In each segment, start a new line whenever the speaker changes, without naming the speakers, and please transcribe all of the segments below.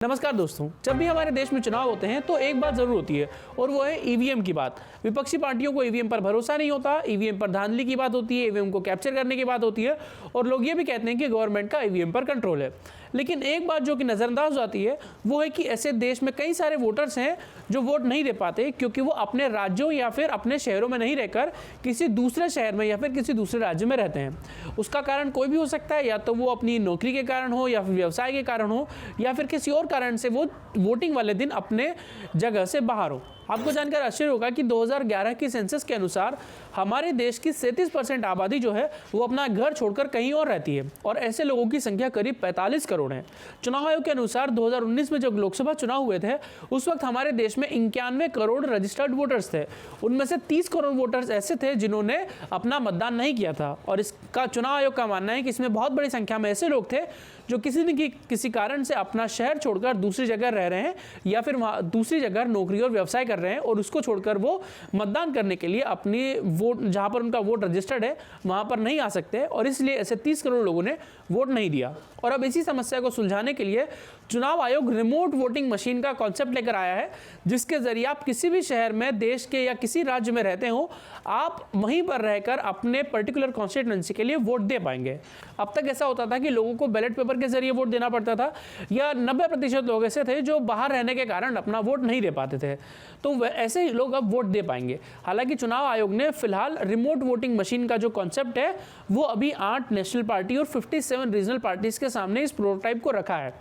नमस्कार दोस्तों, जब भी हमारे देश में चुनाव होते हैं तो एक बात जरूर होती है और वो है ईवीएम की बात। विपक्षी पार्टियों को ईवीएम पर भरोसा नहीं होता, ईवीएम पर धांधली की बात होती है, ईवीएम को कैप्चर करने की बात होती है और लोग ये भी कहते हैं कि गवर्नमेंट का ईवीएम पर कंट्रोल है। लेकिन एक बात जो कि नज़रअंदाज हो जाती है वो है कि ऐसे देश में कई सारे वोटर्स हैं जो वोट नहीं दे पाते क्योंकि वो अपने राज्यों या फिर अपने शहरों में नहीं रहकर किसी दूसरे शहर में या फिर किसी दूसरे राज्य में रहते हैं। उसका कारण कोई भी हो सकता है, या तो वो अपनी नौकरी के कारण हो या फिर व्यवसाय के कारण हो या फिर किसी और कारण से वो वोटिंग वाले दिन अपने जगह से बाहर हो। आपको जानकर आश्चर्य होगा कि 2011 की सेंसस के अनुसार हमारे देश की 37% आबादी जो है वो अपना घर छोड़कर कहीं और रहती है और ऐसे लोगों की संख्या करीब 45 करोड़ है। चुनाव आयोग के अनुसार 2019 में जब लोकसभा चुनाव हुए थे उस वक्त हमारे देश में 91 करोड़ रजिस्टर्ड वोटर्स थे। उनमें से 30 करोड़ वोटर्स ऐसे थे जिन्होंने अपना मतदान नहीं किया था और इसका चुनाव आयोग का मानना है कि इसमें बहुत बड़ी संख्या में ऐसे लोग थे जो किसी कारण से अपना शहर छोड़कर दूसरी जगह रह रहे हैं या फिर वहाँ दूसरी जगह नौकरी और व्यवसाय कर रहे हैं और उसको छोड़कर वो मतदान करने के लिए अपनी वोट जहाँ पर उनका वोट रजिस्टर्ड है वहाँ पर नहीं आ सकते और इसलिए ऐसे 30 करोड़ लोगों ने वोट नहीं दिया। और अब इसी समस्या को सुलझाने के लिए चुनाव आयोग रिमोट वोटिंग मशीन का कॉन्सेप्ट लेकर आया है, जिसके जरिए आप किसी भी शहर में, देश के या किसी राज्य में रहते हो, आप वहीं पर रहकर अपने पर्टिकुलर कॉन्स्टिट्यूएंसी के लिए वोट दे पाएंगे। अब तक ऐसा होता था कि लोगों को बैलेट पेपर के जरिए वोट देना पड़ता था या 90% लोग ऐसे थे जो बाहर रहने के कारण अपना वोट नहीं दे पाते थे, तो ऐसे ही लोग अब वोट दे पाएंगे। हालांकि चुनाव आयोग ने फिलहाल रिमोट वोटिंग मशीन का जो कॉन्सेप्ट है वो अभी 8 नेशनल पार्टी और 57 रीजनल पार्टीज के सामने इस प्रोटोटाइप को रखा है।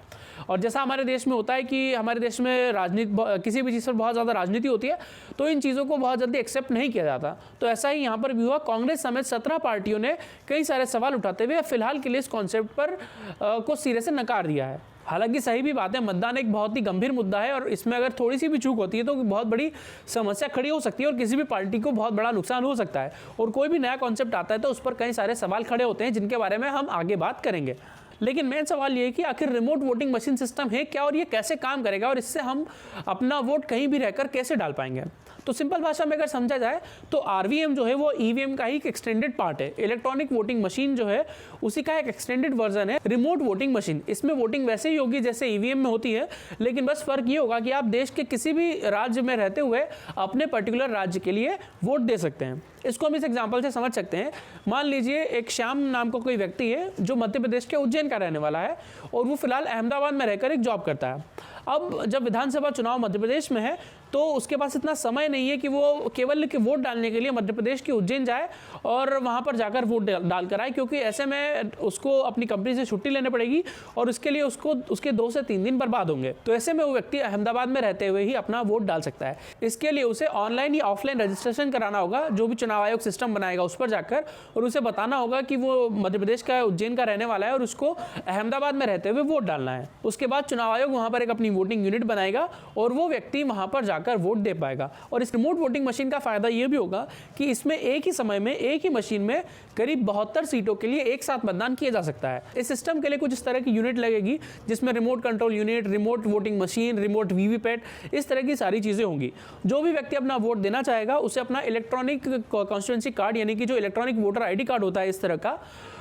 और जैसा हमारे देश में होता है कि हमारे देश में राजनीति, किसी भी चीज़ पर बहुत ज़्यादा राजनीति होती है तो इन चीज़ों को बहुत जल्दी एक्सेप्ट नहीं किया जाता, तो ऐसा ही यहाँ पर भी हुआ। कांग्रेस समेत 17 पार्टियों ने कई सारे सवाल उठाते हुए फिलहाल के लिए इस कॉन्सेप्ट पर को सिरे से नकार दिया है। हालांकि सही भी बात है, मतदान एक बहुत ही गंभीर मुद्दा है और इसमें अगर थोड़ी सी भी चूक होती है तो बहुत बड़ी समस्या खड़ी हो सकती है और किसी भी पार्टी को बहुत बड़ा नुकसान हो सकता है। और कोई भी नया कॉन्सेप्ट आता है तो उस पर कई सारे सवाल खड़े होते हैं जिनके बारे में हम आगे बात करेंगे। लेकिन मेन सवाल ये है कि आखिर रिमोट वोटिंग मशीन सिस्टम है क्या और ये कैसे काम करेगा और इससे हम अपना वोट कहीं भी रहकर कैसे डाल पाएंगे। तो सिंपल भाषा में अगर समझा जाए तो आरवीएम जो है वो ईवीएम का ही एक एक्सटेंडेड पार्ट है। इलेक्ट्रॉनिक वोटिंग मशीन जो है उसी का एक एक्सटेंडेड वर्जन है रिमोट वोटिंग मशीन। इसमें वोटिंग वैसे ही होगी जैसे ईवीएम में होती है, लेकिन बस फर्क ये होगा कि आप देश के किसी भी राज्य में रहते हुए अपने पर्टिकुलर राज्य के लिए वोट दे सकते हैं। इसको हम इस एग्जाम्पल से समझ सकते हैं। मान लीजिए एक श्याम नाम का कोई व्यक्ति है जो मध्य प्रदेश के उज्जैन का रहने वाला है और वो फिलहाल अहमदाबाद में रहकर एक जॉब करता है। अब जब विधानसभा चुनाव मध्य प्रदेश में है तो उसके पास इतना समय नहीं है कि वो केवल वोट डालने के लिए मध्य प्रदेश के उज्जैन जाए और वहाँ पर जाकर वोट डाल कर आए, क्योंकि ऐसे में उसको अपनी कंपनी से छुट्टी लेनी पड़ेगी और उसके लिए उसके 2 से 3 दिन बर्बाद होंगे। तो ऐसे में वो व्यक्ति अहमदाबाद में रहते हुए ही अपना वोट डाल सकता है। इसके लिए उसे ऑनलाइन या ऑफलाइन रजिस्ट्रेशन कराना होगा, जो भी चुनाव आयोग सिस्टम बनाएगा उस पर जाकर, और उसे बताना होगा कि वो मध्य प्रदेश का उज्जैन का रहने वाला है और उसको अहमदाबाद में रहते हुए वोट डालना है। उसके बाद चुनाव आयोग वहाँ पर एक अपनी वोटिंग यूनिट बनाएगा और वो व्यक्ति वहाँ पर जाकर वोट दे पाएगा। और इस रिमोट वोटिंग मशीन का फायदा ये भी होगा कि इसमें एक ही समय में एक ही मशीन में करीब 72 सीटों के लिए एक साथ मतदान किया जा सकता है। इस सिस्टम के लिए कुछ इस तरह की यूनिट लगेगी जिसमें remote control unit, remote voting machine, remote VVPAT, इस तरह की सारी चीजें होंगी। जो भी व्यक्ति अपना वोट देना चाहेगा उसे अपना इलेक्ट्रॉनिक कॉन्स्टिट्यूएंसी कार्ड, यानी कि जो इलेक्ट्रॉनिक वोटर आईडी कार्ड होता है इस तरह का,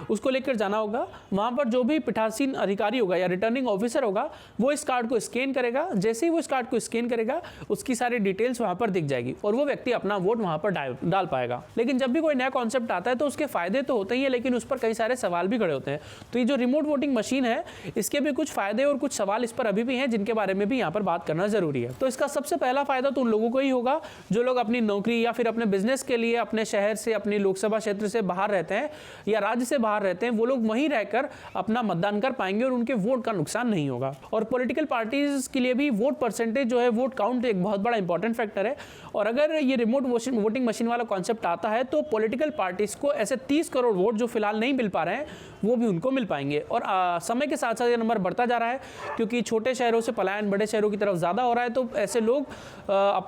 उसको लेकर जाना होगा। वहां पर जो भी पीठासीन अधिकारी होगा या रिटर्निंग ऑफिसर होगा वो इस कार्ड को स्कैन करेगा। जैसे ही वो इस कार्ड को स्कैन करेगा उसकी सारी डिटेल्स वहां पर दिख जाएगी और वो व्यक्ति अपना वोट वहां पर डाल पाएगा। लेकिन जब भी कोई नया कॉन्सेप्ट आता है तो उसके फायदे तो होते ही है, लेकिन उस पर कई सारे सवाल भी खड़े होते हैं। तो ये जो रिमोट वोटिंग मशीन है इसके भी कुछ फायदे और कुछ सवाल इस पर अभी भी हैं जिनके बारे में भी यहाँ पर बात करना जरूरी है। तो इसका सबसे पहला फायदा तो उन लोगों को ही होगा जो लोग अपनी नौकरी या फिर अपने बिजनेस के लिए अपने शहर से, अपनी लोकसभा क्षेत्र से बाहर रहते हैं या राज्य से बाहर रहते हैं, वो लोग वहीं रहकर अपना मतदान कर पाएंगे और उनके वोट का नुकसान नहीं होगा। और पॉलिटिकल पार्टीज के लिए भी वोट परसेंटेज जो है, वोट काउंट एक बहुत बड़ा इंपॉर्टेंट फैक्टर है। और अगर ये रिमोट वोटिंग मशीन वाला कॉन्सेप्ट आता है तो पॉलिटिकल पार्टीज को ऐसे 30 करोड़ वोट जो फिलहाल नहीं मिल पा रहे हैं वो भी उनको मिल पाएंगे। और समय के साथ साथ ये नंबर बढ़ता जा रहा है क्योंकि छोटे शहरों से पलायन बड़े शहरों की तरफ ज़्यादा हो रहा है। तो ऐसे लोग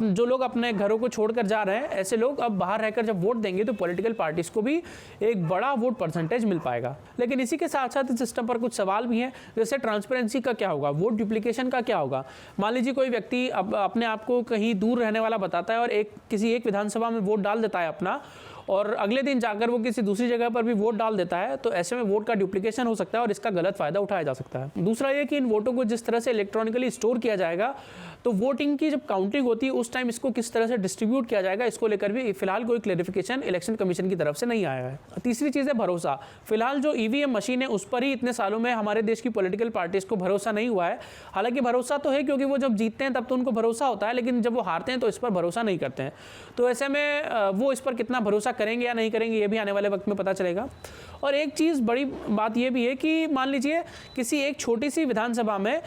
जो लोग अपने घरों को छोड़कर जा रहे हैं, ऐसे लोग अब बाहर रहकर जब वोट देंगे तो पॉलिटिकल पार्टीज को भी एक बड़ा वोट परसेंटेज मिल पाएगा। लेकिन इसी के साथ साथ इस सिस्टम पर कुछ सवाल भी हैं, जैसे ट्रांसपेरेंसी का क्या होगा, वोट डुप्लीकेशन का क्या होगा। मान लीजिए कोई व्यक्ति अपने आप को कहीं दूर रहने वाला बताता है और किसी एक विधानसभा में वोट डाल देता है अपना, और अगले दिन जाकर वो किसी दूसरी जगह पर भी वोट डाल देता है, तो ऐसे में वोट का डुप्लीकेशन हो सकता है और इसका गलत फायदा उठाया जा सकता है। दूसरा ये कि इन वोटों को जिस तरह से इलेक्ट्रॉनिकली स्टोर किया जाएगा, तो वोटिंग की जब काउंटिंग होती है उस टाइम इसको किस तरह से डिस्ट्रीब्यूट किया जाएगा, इसको लेकर भी फिलहाल कोई क्लैरिफिकेशन इलेक्शन कमीशन की तरफ से नहीं आया है। तीसरी चीज़ है भरोसा। फिलहाल जो ईवीएम मशीन है उस पर ही इतने सालों में हमारे देश की पॉलिटिकल पार्टीज को भरोसा नहीं हुआ है। हालांकि भरोसा तो है, क्योंकि वो जब जीतते हैं तब तो उनको भरोसा होता है, लेकिन जब वो हारते हैं तो इस पर भरोसा नहीं करते हैं। तो ऐसे में वो इस पर कितना भरोसा करेंगे या नहीं करेंगे, ये भी आने वाले वक्त में पता चलेगा। और एक चीज़ बड़ी बात ये भी है कि मान लीजिए किसी एक छोटी सी विधानसभा में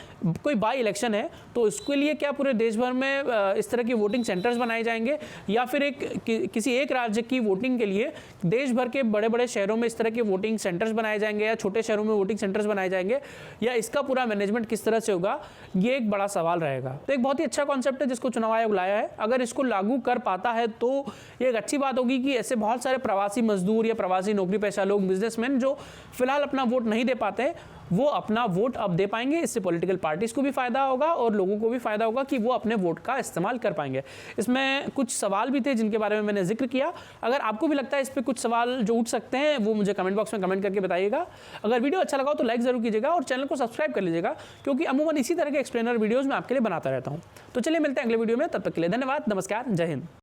कोई बाई इलेक्शन है, तो इसके लिए क्या पूरे देश भर में इस तरह के वोटिंग सेंटर्स बनाए जाएंगे, या फिर किसी एक राज्य की वोटिंग के लिए देश भर के बड़े बड़े शहरों में इस तरह के वोटिंग सेंटर्स बनाए जाएंगे, या छोटे शहरों में वोटिंग सेंटर्स बनाए जाएंगे, या इसका पूरा मैनेजमेंट किस तरह से होगा, ये एक बड़ा सवाल रहेगा। तो एक बहुत ही अच्छा कॉन्सेप्ट है जिसको चुनाव आयोग लाया है। अगर इसको लागू कर पाता है तो ये एक अच्छी बात होगी कि ऐसे बहुत सारे प्रवासी मजदूर या प्रवासी नौकरी पेशा लोग, बिजनेसमैन जो फिलहाल अपना वोट नहीं दे पाते, वो अपना वोट अब दे पाएंगे। इससे पॉलिटिकल पार्टीज को भी फायदा होगा और लोगों को भी फायदा होगा कि वो अपने वोट का इस्तेमाल कर पाएंगे। इसमें कुछ सवाल भी थे जिनके बारे में मैंने जिक्र किया। अगर आपको भी लगता है इस पर कुछ सवाल जो उठ सकते हैं, वो मुझे कमेंट बॉक्स में कमेंट करके बताइएगा। अगर वीडियो अच्छा लगा तो लाइक जरूर कीजिएगा और चैनल को सब्सक्राइब कर लीजिएगा, क्योंकि अमूमन इसी तरह के एक्सप्लेनर वीडियोज़ मैं आपके लिए बनाता रहता हूँ। तो चलिए मिलते हैं अगले वीडियो में, तब तक के लिए धन्यवाद, नमस्कार, जय हिंद।